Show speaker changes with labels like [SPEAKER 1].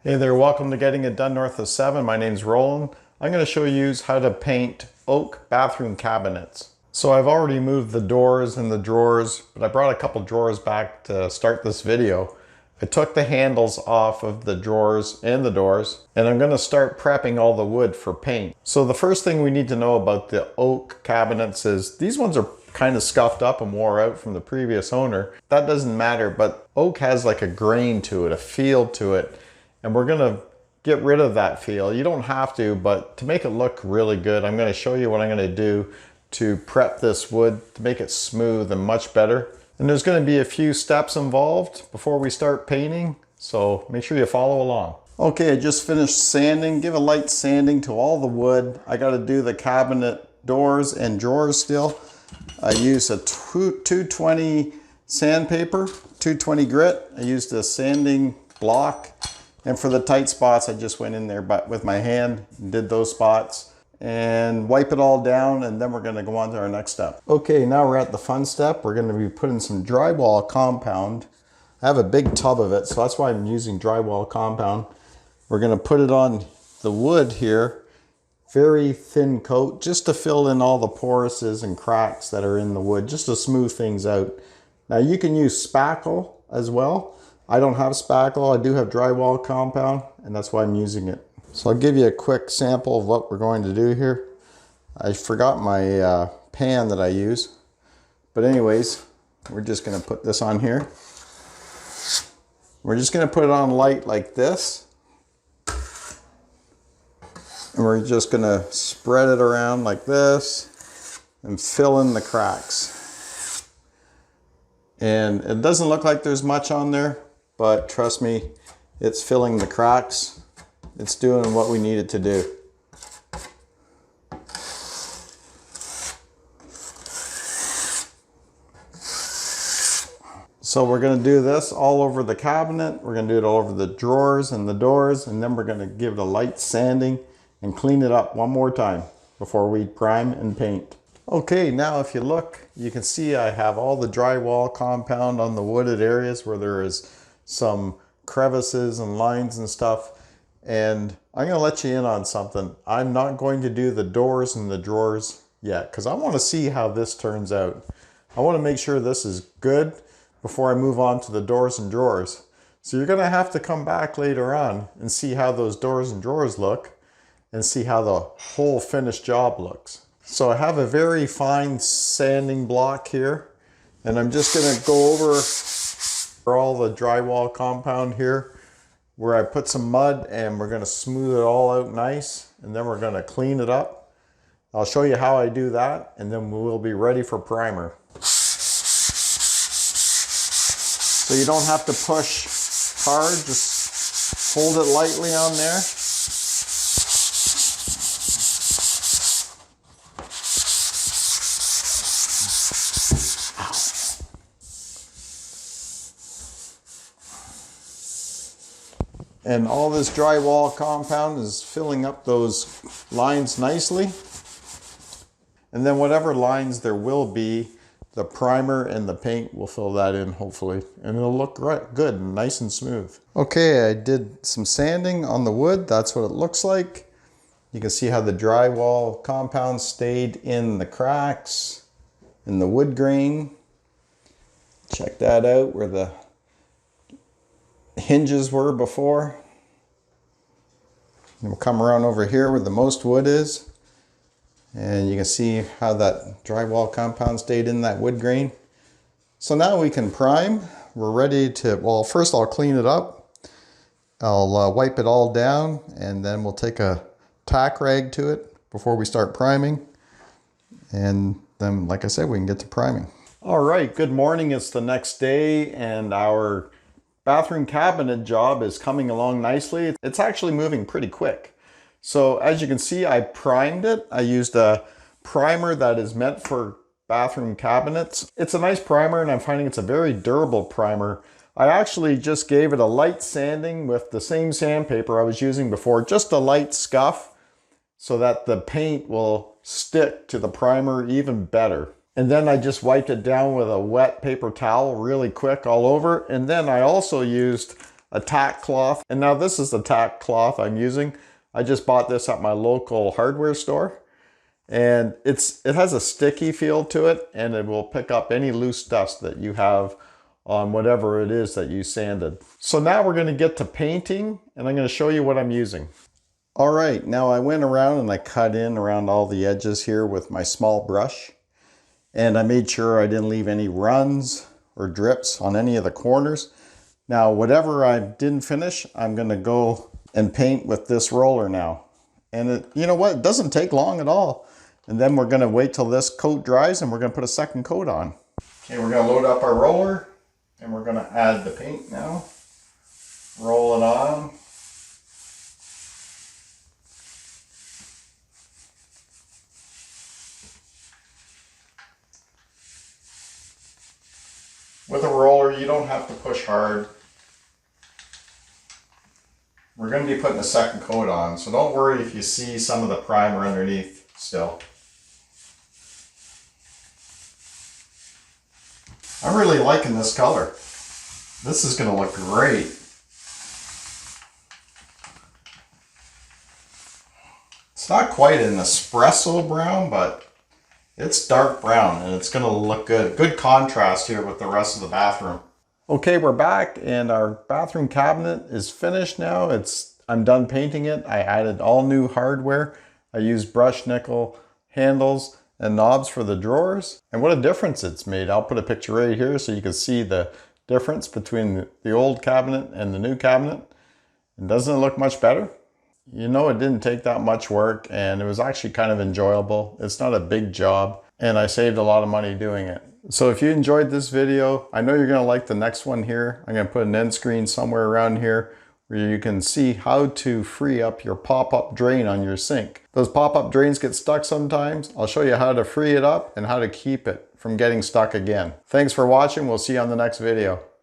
[SPEAKER 1] Hey there, welcome to Getting It Done North of 7. My name's Roland. I'm going to show you how to paint oak bathroom cabinets. So I've already moved the doors and the drawers, but I brought a couple drawers back to start this video. I took the handles off of the drawers and the doors, and I'm going to start prepping all the wood for paint. So the first thing we need to know about the oak cabinets is these ones are kind of scuffed up and wore out from the previous owner. That doesn't matter, but oak has like a grain to it, a feel to it. And we're gonna get rid of that feel. You don't have to, but to make it look really good, I'm gonna show you what I'm gonna do to prep this wood to make it smooth and much better. And there's gonna be a few steps involved before we start painting, so make sure you follow along. Okay, I just finished sanding. Give a light sanding to all the wood. I gotta do the cabinet doors and drawers still. I used a 220 sandpaper, 220 grit. I used a sanding block. And for the tight spots, I just went in there with my hand and did those spots and wipe it all down, and then we're gonna go on to our next step. Okay, now we're at the fun step. We're gonna be putting some drywall compound. I have a big tub of it, so that's why I'm using drywall compound. We're gonna put it on the wood here, very thin coat, just to fill in all the porises and cracks that are in the wood, just to smooth things out. Now you can use spackle as well. I don't have spackle, I do have drywall compound, and that's why I'm using it. So I'll give you a quick sample of what we're going to do here. I forgot my pan that I use. But anyways, we're just gonna put this on here. We're just gonna put it on light like this. And we're just gonna spread it around like this and fill in the cracks. And it doesn't look like there's much on there, but trust me, it's filling the cracks. It's doing what we need it to do. So we're gonna do this all over the cabinet. We're gonna do it all over the drawers and the doors, and then we're gonna give it a light sanding and clean it up one more time before we prime and paint. Okay, now if you look, you can see I have all the drywall compound on the wooded areas where there is some crevices and lines and stuff. And I'm gonna let you in on something. I'm not going to do the doors and the drawers yet because I want to see how this turns out. I want to make sure this is good before I move on to the doors and drawers. So you're gonna have to come back later on and see how those doors and drawers look and see how the whole finished job looks. So I have a very fine sanding block here, and I'm just gonna go over all the drywall compound here where I put some mud, and we're gonna smooth it all out nice, and then we're gonna clean it up. I'll show you how I do that, and then we'll be ready for primer. So you don't have to push hard, just hold it lightly on there. And all this drywall compound is filling up those lines nicely. And then whatever lines there will be, the primer and the paint will fill that in, hopefully. And it'll look good and nice and smooth. Okay, I did some sanding on the wood. That's what it looks like. You can see how the drywall compound stayed in the cracks, in the wood grain. Check that out, where the hinges were before. And we'll come around over here where the most wood is, and you can see how that drywall compound stayed in that wood grain. So now we can prime. We're ready to, well, first I'll clean it up. I'll wipe it all down, and then we'll take a tack rag to it before we start priming. And then, like I said, we can get to priming. All right, good morning. It's the next day, and our bathroom cabinet job is coming along nicely. It's actually moving pretty quick. So as you can see, I primed it. I used a primer that is meant for bathroom cabinets. It's a nice primer, and I'm finding it's a very durable primer. I actually just gave it a light sanding with the same sandpaper I was using before, just a light scuff so that the paint will stick to the primer even better. And then I just wiped it down with a wet paper towel really quick all over. And then I also used a tack cloth. And now this is the tack cloth I'm using. I just bought this at my local hardware store. And it has a sticky feel to it, and it will pick up any loose dust that you have on whatever it is that you sanded. So now we're going to get to painting, and I'm going to show you what I'm using. All right, now I went around and I cut in around all the edges here with my small brush. And I made sure I didn't leave any runs or drips on any of the corners. Now, whatever I didn't finish, I'm going to go and paint with this roller now. And you know what? It doesn't take long at all. And then we're going to wait till this coat dries and we're going to put a second coat on. Okay, we're going to load up our roller and we're going to add the paint now. Roll it on. With a roller, you don't have to push hard. We're going to be putting a second coat on, so don't worry if you see some of the primer underneath still. I'm really liking this color. This is going to look great. It's not quite an espresso brown, but it's dark brown and it's going to look good. Good contrast here with the rest of the bathroom. Okay, we're back and our bathroom cabinet is finished now. I'm done painting it. I added all new hardware. I used brushed nickel handles and knobs for the drawers. And what a difference it's made. I'll put a picture right here so you can see the difference between the old cabinet and the new cabinet. And doesn't it look much better? You know, it didn't take that much work and it was actually kind of enjoyable. It's not a big job and I saved a lot of money doing it. So if you enjoyed this video, I know you're going to like the next one here. I'm going to put an end screen somewhere around here where you can see how to free up your pop-up drain on your sink. Those pop-up drains get stuck sometimes. I'll show you how to free it up and how to keep it from getting stuck again. Thanks for watching. We'll see you on the next video.